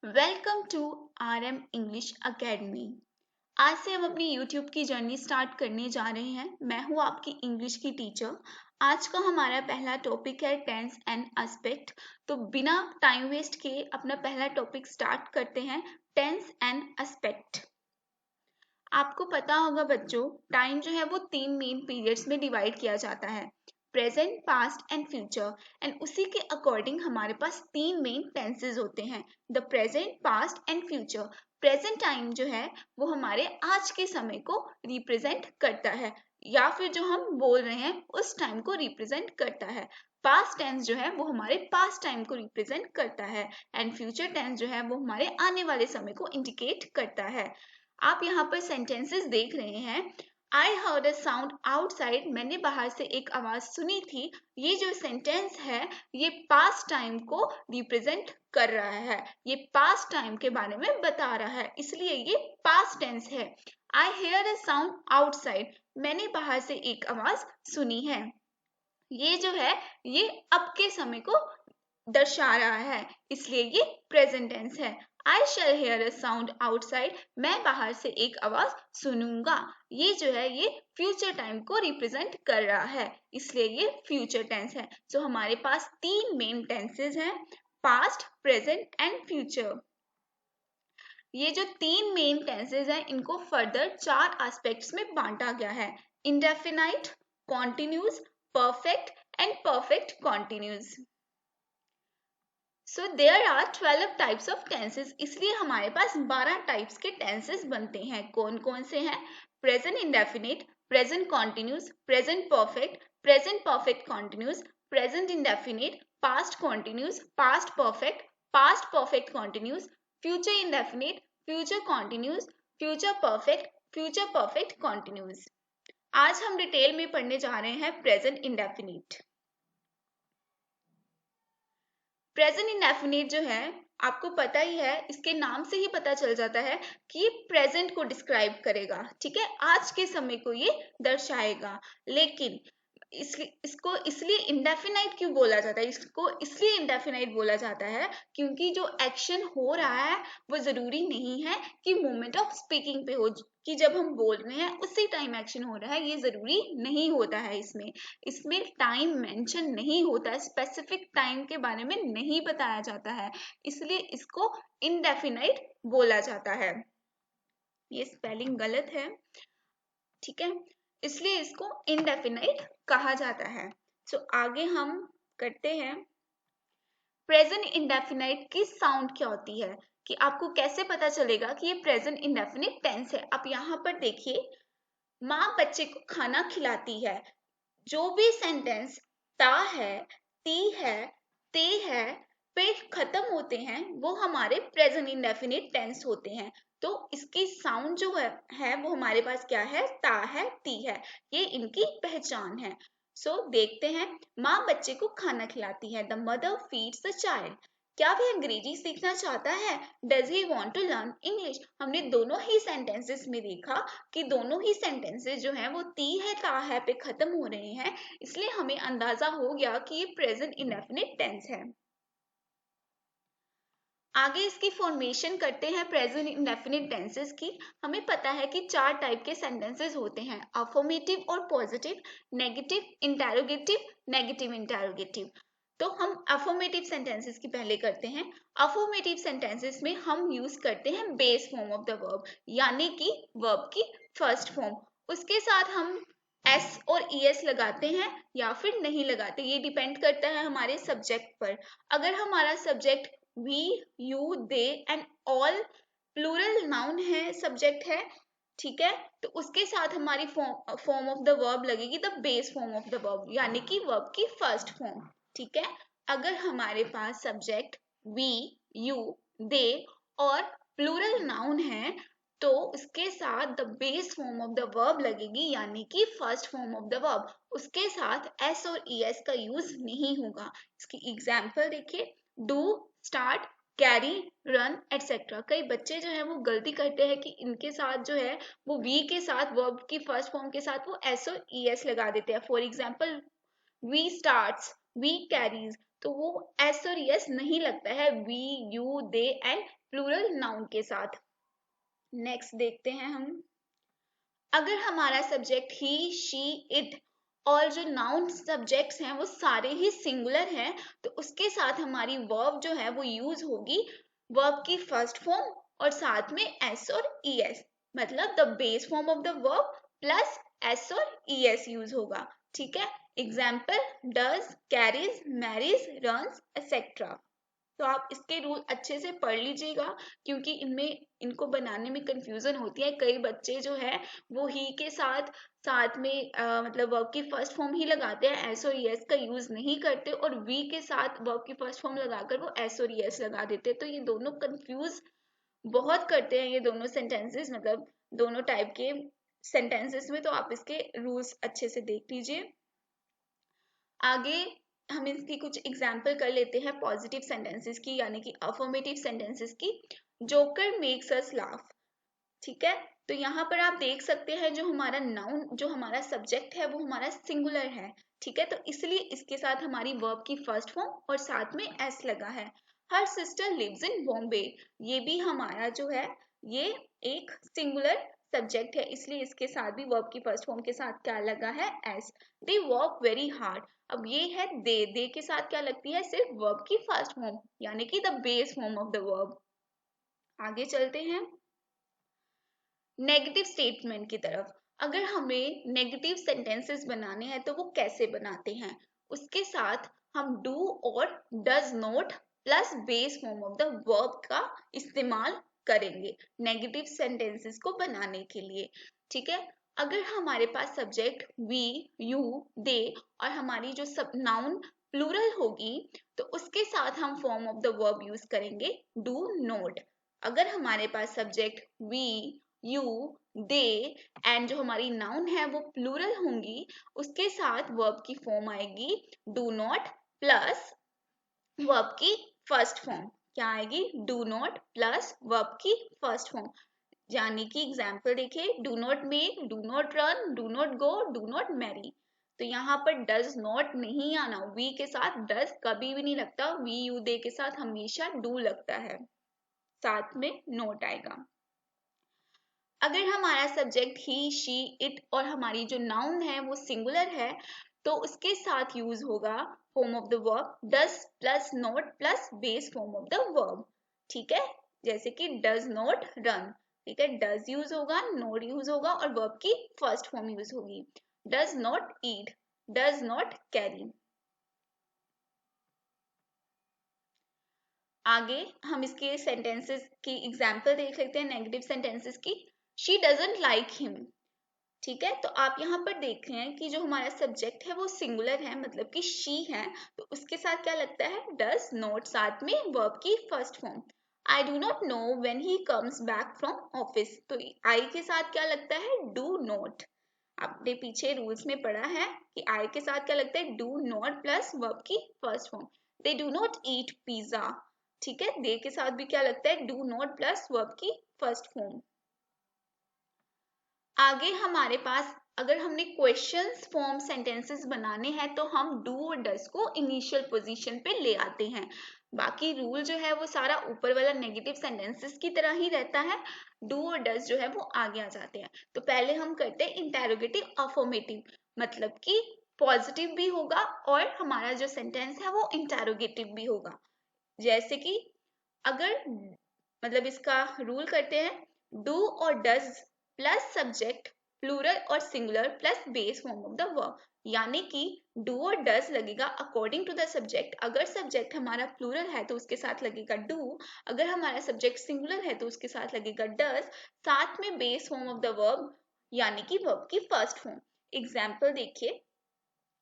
Welcome to RM English academy. आज से हम अपनी YouTube की जर्नी स्टार्ट करने जा रहे हैं। मैं हूँ आपकी इंग्लिश की टीचर। आज का हमारा पहला टॉपिक है टेंस एंड एस्पेक्ट। तो बिना टाइम वेस्ट किए अपना पहला टॉपिक स्टार्ट करते हैं, टेंस एंड एस्पेक्ट। आपको पता होगा बच्चों, टाइम जो है वो 3 मेन पीरियड्स में डिवाइड किया जाता है, present, past and future. And उसी के अकॉर्डिंग हमारे पास 3 मेन टेंसेस होते हैं, the present, past and future. Present time जो है वो हमारे आज के समय को रिप्रेजेंट करता है, या फिर जो हम बोल रहे हैं उस टाइम को रिप्रेजेंट करता है। पास्ट टेंस जो है वो हमारे पास्ट टाइम को रिप्रेजेंट करता है, एंड फ्यूचर टेंस जो है वो हमारे आने वाले समय को इंडिकेट करता है। आप यहाँ पर सेंटेंसेस देख रहे हैं। I heard a sound outside, मैंने बाहर से एक आवाज सुनी थी। ये जो सेंटेंस है ये पास्ट टाइम को रिप्रेजेंट कर रहा है, ये पास्ट टाइम के बारे में बता रहा है, इसलिए ये पास्ट टेंस है। आई हेयर अ साउंड आउटसाइड, मैंने बाहर से एक आवाज सुनी है। ये जो है ये अब के समय को दर्शा रहा है, इसलिए ये प्रेजेंट टेंस है। आई शैल हेयर अ साउंड आउटसाइड, मैं बाहर से एक आवाज सुनूंगा। ये जो है ये फ्यूचर टाइम को रिप्रेजेंट कर रहा है, इसलिए ये फ्यूचर टेंस है। तो हमारे पास 3 मेन टेंसेस हैं, पास्ट, प्रेजेंट एंड फ्यूचर। ये जो 3 मेन टेंसेस हैं इनको फर्दर 4 एस्पेक्ट्स में बांटा गया है, indefinite, continuous, perfect and perfect continuous. So there are 12 types of tenses, इसलिए हमारे पास 12 टाइप्स के टेंसेस बनते हैं। कौन कौन से हैं? Present indefinite, present continuous, present perfect continuous, present indefinite, past continuous, past perfect continuous, future indefinite, future continuous, future perfect continuous. आज हम डिटेल में पढ़ने जा रहे हैं प्रेजेंट इंडेफिनिट। प्रेजेंट इंडेफिनिट जो है आपको पता ही है, इसके नाम से ही पता चल जाता है कि ये प्रेजेंट को डिस्क्राइब करेगा, ठीक है, आज के समय को ये दर्शाएगा। लेकिन इसको इसलिए इंडेफिनाइट क्यों बोला जाता है, इसको इसलिए इंडेफिनाइट बोला जाता है क्योंकि जो एक्शन हो रहा है वो जरूरी नहीं है कि मोमेंट ऑफ स्पीकिंग पे हो, कि जब हम बोल रहे हैं उसी टाइम एक्शन हो रहा है, ये जरूरी नहीं होता है। इसमें इसमें टाइम मेंशन नहीं होता है, स्पेसिफिक टाइम के बारे में नहीं बताया जाता है, इसलिए इसको इंडेफिनाइट बोला जाता है। ये स्पेलिंग गलत है, ठीक है, इसलिए इसको इंडेफिनाइट कहा जाता है। सो आगे हम करते हैं, प्रेजेंट इंडेफिनाइट की साउंड क्या होती है, कि आपको कैसे पता चलेगा कि ये प्रेजेंट इंडेफिनिट टेंस है। आप यहाँ पर देखिए, माँ बच्चे को खाना खिलाती है। जो भी सेंटेंस ता है, ती है, ते है पे खत्म होते हैं वो हमारे प्रेजेंट इंडेफिनिट टेंस होते हैं। तो इसकी साउंड जो है वो हमारे पास क्या है, ता है, ती है, ये इनकी पहचान है। सो देखते हैं, माँ बच्चे को खाना खिलाती है, the mother feeds the child. क्या वह अंग्रेजी सीखना चाहता है, does he want to learn English. हमने दोनों ही सेंटेंसेस में देखा कि दोनों ही सेंटेंसेस जो हैं वो ती है, ता है पे खत्म हो रहे हैं, इसलिए हमें अंदाजा हो गया कि ये प्रेजेंट इंडेफिनिट टेंस है। आगे इसकी फॉर्मेशन करते हैं प्रेजेंट इंडेफिनिट टेंसेस की। हमें पता है कि 4 टाइप के सेंटेंसेस होते हैं, अफर्मेटिव और पॉजिटिव, नेगेटिव, इंटेरोगेटिव। तो हम अफर्मेटिव सेंटेंसेस की पहले करते हैं। अफर्मेटिव सेंटेंसेस में हम यूज करते हैं base form of the verb, यानी कि वर्ब की फर्स्ट फॉर्म। उसके साथ हम एस और ईएस लगाते हैं या फिर नहीं लगाते, ये डिपेंड करता है हमारे सब्जेक्ट पर। अगर हमारा subject we, you, they and all plural noun है, सब्जेक्ट है, ठीक है, तो उसके साथ हमारी फॉर्म ऑफ द वर्ब लगेगी the base form of the verb, यानी कि वर्ब की फर्स्ट फॉर्म, ठीक है। अगर हमारे पास सब्जेक्ट वी, यू, दे और प्लूरल नाउन है तो उसके साथ the base form of the verb लगेगी, यानी कि first form of the verb. उसके साथ एस और ईएस का यूज नहीं होगा। इसकी एग्जाम्पल देखिए, do, start, carry, run etcetera. कई बच्चे जो है वो गलती करते हैं कि इनके साथ जो है वो वी के साथ वर्ब की फर्स्ट फॉर्म के साथ वो एस और ईएस लगा देते हैं। For example, we starts, we carries, तो वो एस और यस नहीं लगता है we you they and plural noun के साथ। नेक्स्ट देखते हैं हम, अगर हमारा सब्जेक्ट ही शी इट और जो नाउन सब्जेक्ट्स हैं वो सारे ही सिंगुलर हैं, तो उसके साथ हमारी वर्ब जो है वो यूज होगी वर्ब की फर्स्ट फॉर्म और साथ में एस और ई एस, मतलब the base form of the verb plus S और ई एस यूज होगा। ठीक है, example does, carries, marries, runs etcetera. तो आप इसके रूल अच्छे से पढ़ लीजिएगा, क्योंकि इनमें इनको बनाने में कंफ्यूजन होती है। कई बच्चे जो है वो ही के साथ साथ में मतलब वर्ब की फर्स्ट फॉर्म ही लगाते हैं, एस और यस का यूज नहीं करते, और वी के साथ वर्ब की फर्स्ट फॉर्म लगाकर वो एस और यस लगा देते हैं। तो ये दोनों कंफ्यूज बहुत करते हैं, ये दोनों सेंटेंसेस, मतलब दोनों टाइप के सेंटेंसेस में। तो आप इसके रूल्स अच्छे से देख लीजिए। आगे हम इसकी कुछ एग्जाम्पल कर लेते हैं पॉजिटिव सेंटेंसेस की, यानी कि अफर्मेटिव सेंटेंसेस की। Joker makes us laugh. ठीक है, तो यहाँ पर आप देख सकते हैं जो हमारा नाउन, जो हमारा सब्जेक्ट है वो हमारा सिंगुलर है। ठीक है, तो इसलिए इसके साथ हमारी वर्ब की फर्स्ट फॉर्म और साथ में एस लगा है। Her sister lives in Bombay, ये भी हमारा जो है ये एक सिंगुलर सब्जेक्ट है, इसलिए इसके साथ भी वर्ब की फर्स्ट फॉर्म के साथ क्या लगा है, S. They work very hard, अब ये है दे के साथ क्या लगती है, सिर्फ वर्ब की फर्स्ट फॉर्म, यानी कि the base form of the verb. आगे चलते हैं नेगेटिव स्टेटमेंट की तरफ। अगर हमें नेगेटिव सेंटेंसेस बनाने हैं तो वो कैसे बनाते हैं, उसके साथ हम डू और does not plus base form of the verb का इस्तेमाल करेंगे नेगेटिव सेंटेंसेस को बनाने के लिए। ठीक है, अगर हमारे पास सब्जेक्ट वी यू दे और हमारी जो सब नाउन प्लूरल होगी, तो उसके साथ हम form of the verb use करेंगे डू नॉट। अगर हमारे पास subject we you they and जो हमारी नाउन है वो प्लूरल होंगी, उसके साथ वर्ब की फॉर्म आएगी डू नॉट प्लस वर्ब की फर्स्ट फॉर्म। क्या आएगी, डू नॉट प्लस वर्ब की फर्स्ट फॉर्म। यानी कि एग्जाम्पल देखिए, do not make, do not run, do not go, do not marry. तो यहाँ पर डज नॉट नहीं आना, वी के साथ डज कभी भी नहीं लगता, वी यू दे के साथ हमेशा डू लगता है, साथ में नोट आएगा। अगर हमारा सब्जेक्ट ही शी इट और हमारी जो नाउन है वो सिंगुलर है, तो उसके साथ यूज होगा form of the verb does plus not plus base form of the verb. ठीक है, जैसे कि डज नॉट रन। ठीक है, डज यूज होगा, नॉट यूज होगा और वर्ब की फर्स्ट फॉर्म यूज होगी। Does not eat, does not carry. आगे हम इसके सेंटेंसेस की एग्जाम्पल देख लेते हैं नेगेटिव सेंटेंसेस की। She doesn't like him. ठीक है, तो आप यहाँ पर देख रहे हैं कि जो हमारा सब्जेक्ट है वो सिंगुलर है, मतलब कि शी है, तो उसके साथ क्या लगता है, डज नॉट, साथ में वर्ब की first form. I do not know when he comes back from office, तो आई के साथ क्या लगता है, डू नॉट। आपने पीछे रूल्स में पढ़ा है कि आई के साथ क्या लगता है, डू नॉट प्लस वर्ब की first form. They do not eat pizza. ठीक है, दे के साथ भी क्या लगता है, डू नॉट प्लस वर्ब की फर्स्ट फॉर्म। आगे हमारे पास अगर हमने क्वेश्चंस फॉर्म सेंटेंसेस बनाने हैं तो हम डू और डज को इनिशियल पोजीशन पे ले आते हैं। बाकी रूल जो है वो सारा ऊपर वाला नेगेटिव सेंटेंसेस की तरह ही रहता है, डू और डज जो है वो आगे आ जाते हैं। तो पहले हम करते हैं इंटेरोगेटिव अफर्मेटिव, मतलब कि पॉजिटिव भी होगा और हमारा जो सेंटेंस है वो इंटेरोगेटिव भी होगा। जैसे कि अगर मतलब इसका रूल करते हैं, डू और डज प्लस सब्जेक्ट प्लूरल और singular plus base form of the verb, यानी कि डू और डज लगेगा अकॉर्डिंग टू द सब्जेक्ट। अगर सब्जेक्ट हमारा प्लूरल है तो उसके साथ लगेगा डू, अगर हमारा सब्जेक्ट सिंगुलर है तो उसके साथ लगेगा डज, साथ में base form of the verb यानी कि वर्ब की फर्स्ट फॉर्म। एग्जाम्पल देखिए,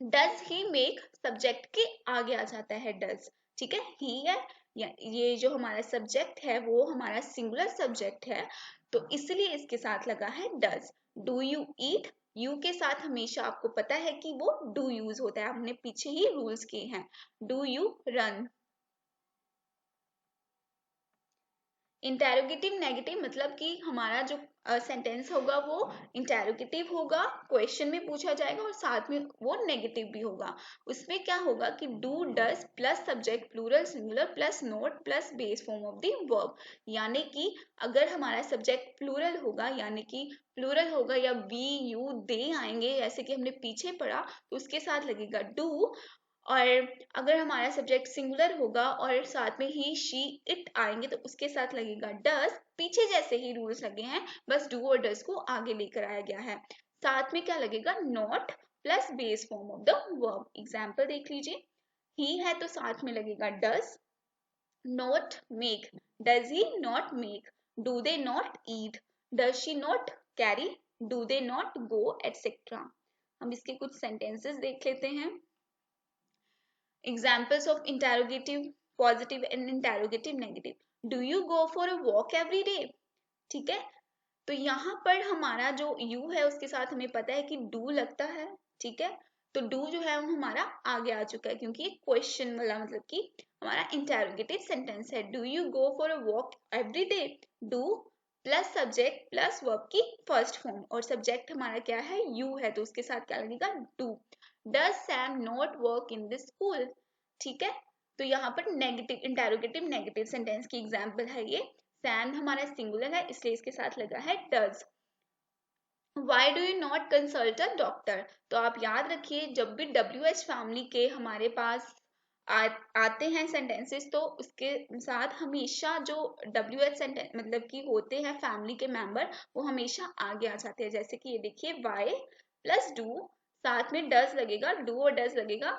डज ही मेक, सब्जेक्ट के आगे आ जाता है डज। ठीक है, ही है, ये जो हमारा सब्जेक्ट है वो हमारा सिंगुलर सब्जेक्ट है, तो इसलिए इसके साथ लगा है does. Do you eat, you के साथ हमेशा आपको पता है कि वो डू यूज होता है, हमने पीछे ही रूल्स किए हैं। Do you run. Interrogative negative मतलब कि हमारा जो सेंटेंस होगा वो इंटेरोगेटिव होगा, क्वेश्चन में पूछा जाएगा और साथ में वो नेगेटिव भी होगा। उसमें क्या होगा कि do does plus subject plural singular plus not plus base form of the verb, यानी कि अगर हमारा सब्जेक्ट प्लूरल होगा यानी कि प्लूरल होगा या वी यू दे आएंगे जैसे कि हमने पीछे पढ़ा, तो उसके साथ लगेगा डू। और अगर हमारा सब्जेक्ट सिंगुलर होगा और साथ में ही शी इट आएंगे तो उसके साथ लगेगा डज। पीछे जैसे ही रूल्स लगे हैं, बस डू और डज को आगे लेकर आया गया है। साथ में क्या लगेगा, not plus base form of the verb. Example देख लीजिए, ही है तो साथ में लगेगा does. Not make, does he not make. Do they not eat, does she not carry, do they not go etcetera. हम इसके कुछ सेंटेंसेस देख लेते हैं। Examples of interrogative positive and interrogative negative. Do you go for a walk every day? ठीक है, तो यहाँ पर हमारा जो you है उसके साथ हमें पता है कि do लगता है। ठीक है, तो do जो है वो हमारा आगे आ चुका है क्योंकि क्वेश्चन वाला मतलब कि हमारा interrogative sentence है। Do you go for a walk every day? Do plus subject plus verb की फर्स्ट फॉर्म और सब्जेक्ट हमारा क्या है, you है, तो उसके साथ क्या लगेगा, do. Does Sam not work in this school? ठीक है, तो यहाँ पर नेगेटिव इंटेरोगेटिव नेगेटिव सेंटेंस की एग्जांपल है ये। सैम हमारा सिंगुलर है इसलिए इसके साथ लगा है does. Why do you not consult a doctor? तो आप याद रखिए जब भी WH फैमिली के हमारे पास आते हैं सेंटेंसेस तो उसके साथ हमेशा जो WH सेंटेंस मतलब कि होते हैं फैमिली के मेंबर वो हमेशा आगे आ जाते हैं। जैसे कि ये देखिए why प्लस डू, साथ में डज लगेगा, डू और डज लगेगा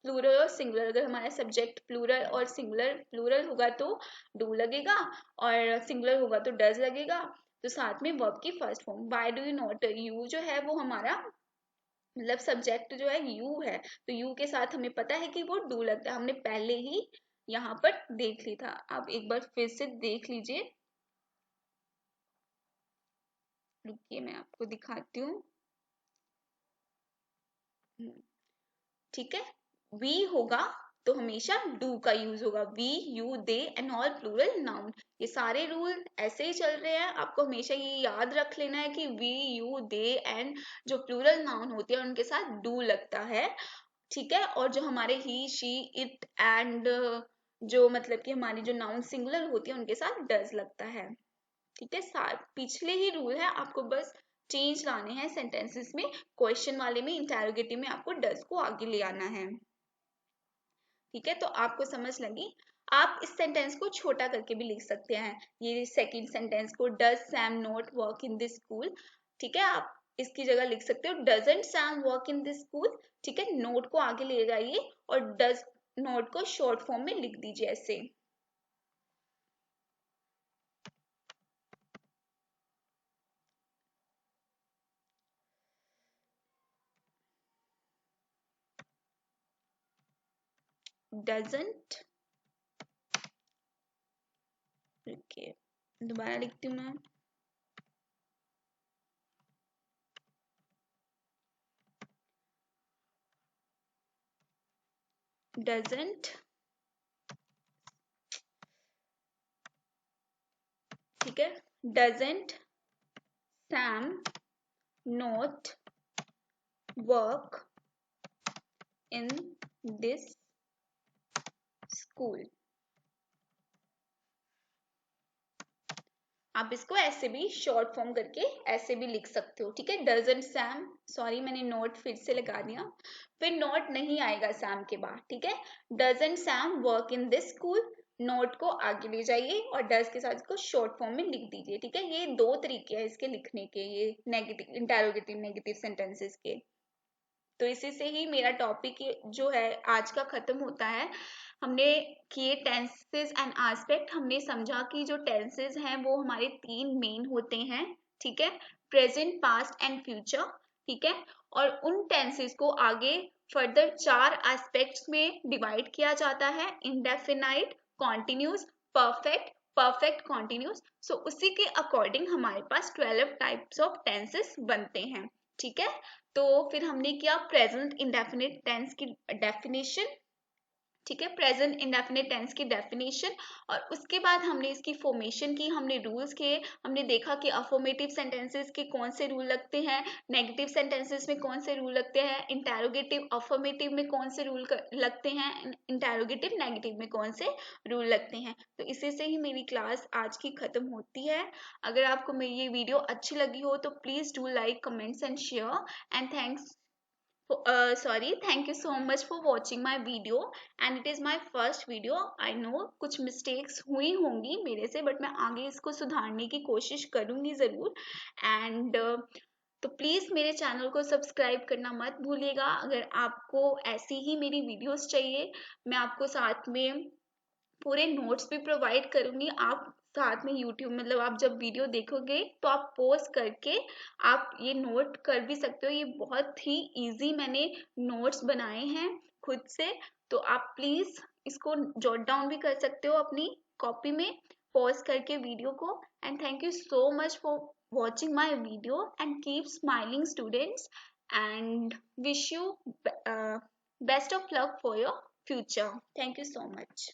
प्लूरल और सिंगुलर। अगर हमारा सब्जेक्ट प्लूरल और सिंगुलर प्लूरल होगा तो डू लगेगा और सिंगुलर होगा तो डज लगेगा। तो साथ में वर्ब की first form. Why do you not, you जो है वो हमारा मतलब सब्जेक्ट जो है यू है, तो यू के साथ हमें पता है कि वो डू लगता है, हमने पहले ही यहाँ पर देख ली था। आप एक बार फिर से देख लीजिए, रुकिए मैं आपको दिखाती हूँ। ठीक है, वी होगा तो हमेशा डू का यूज होगा। We you they and all plural noun, ये सारे रूल ऐसे ही चल रहे हैं। आपको हमेशा ये याद रख लेना है कि वी यू दे एंड जो प्लूरल नाउन होते हैं उनके साथ डू लगता है। ठीक है, और जो हमारे ही शी इट एंड जो मतलब कि हमारी जो नाउन सिंगुलर होती है उनके साथ डज लगता है। ठीक है, पिछले ही रूल है, आपको बस चेंज लाने हैं सेंटेंसेस में। क्वेश्चन वाले में इंटेरोगेटिव में आपको डज को आगे ले आना है। ठीक है, तो आपको समझ लगी। आप इस सेंटेंस को छोटा करके भी लिख सकते हैं, ये सेकंड सेंटेंस को, does Sam not work in this school. ठीक है, आप इसकी जगह लिख सकते हो doesn't Sam work in this school. ठीक है, नोट को आगे ले जाइए और डज नोट को शॉर्ट फॉर्म में लिख दीजिए ऐसे। डजंट, रुकिए दोबारा लिखती हूँ मैं। डजंट, ठीक है, doesn't Sam not work in this school. आप इसको ऐसे भी शॉर्ट फॉर्म करके ऐसे भी लिख सकते हो। ठीक है, डजंट सैम, सॉरी मैंने नोट फिर से लगा दिया, फिर नोट नहीं आएगा सैम के बाद। ठीक है, doesn't Sam work in this school, note को आगे ले जाइए और डज के साथ इसको शॉर्ट फॉर्म में लिख दीजिए। ठीक है, ये दो तरीके हैं इसके लिखने के, ये नेगेटिव इंटेरोगेटिव नेगेटिव सेंटेंसेस के। तो इसी से ही मेरा टॉपिक जो है आज का खत्म होता है। हमने किए टेंसेस एंड एस्पेक्ट, हमने समझा कि जो टेंसेस हैं वो हमारे तीन मेन होते हैं। ठीक है, प्रेजेंट पास्ट एंड फ्यूचर। ठीक है, और उन टेंसेस को आगे फर्दर चार एस्पेक्ट्स में डिवाइड किया जाता है, indefinite, continuous, perfect, perfect continuous. So उसी के अकॉर्डिंग हमारे पास 12 टाइप्स ऑफ टेंसेस बनते हैं। ठीक है, तो फिर हमने किया प्रेजेंट इंडेफिनिट टेंस की डेफिनेशन, ठीक है, प्रेजेंट इंडेफिनिट टेंस की डेफिनेशन, और उसके बाद हमने इसकी फॉर्मेशन की, हमने रूल्स किए, हमने देखा कि अफर्मेटिव सेंटेंसेस के कौन से रूल लगते हैं, नेगेटिव सेंटेंसेस में कौन से रूल लगते हैं, इंटेरोगेटिव अफर्मेटिव में कौन से रूल लगते हैं, इंटेरोगेटिव नेगेटिव में कौन से रूल लगते हैं। तो इसी से ही मेरी क्लास आज की खत्म होती है। अगर आपको मेरी ये वीडियो अच्छी लगी हो तो please do like, comments and share, and thank you so much for watching my video, and it is my first video. I know कुछ mistakes हुई होंगी मेरे से, but मैं आगे इसको सुधारने की कोशिश करूंगी ज़रूर। and तो प्लीज़ मेरे चैनल को सब्सक्राइब करना मत भूलिएगा। अगर आपको ऐसी ही मेरी वीडियोस चाहिए, मैं आपको साथ में पूरे नोट्स भी प्रोवाइड करूंगी। आप साथ में यूट्यूब, मतलब आप जब वीडियो देखोगे तो आप पॉज करके आप ये नोट कर भी सकते हो। ये बहुत ही इजी मैंने नोट्स बनाए हैं खुद से, तो आप प्लीज इसको जॉट डाउन भी कर सकते हो अपनी कॉपी में पॉज करके वीडियो को। And thank you so much for watching my video, and keep smiling students, and wish you best of luck for your future. Thank you so much.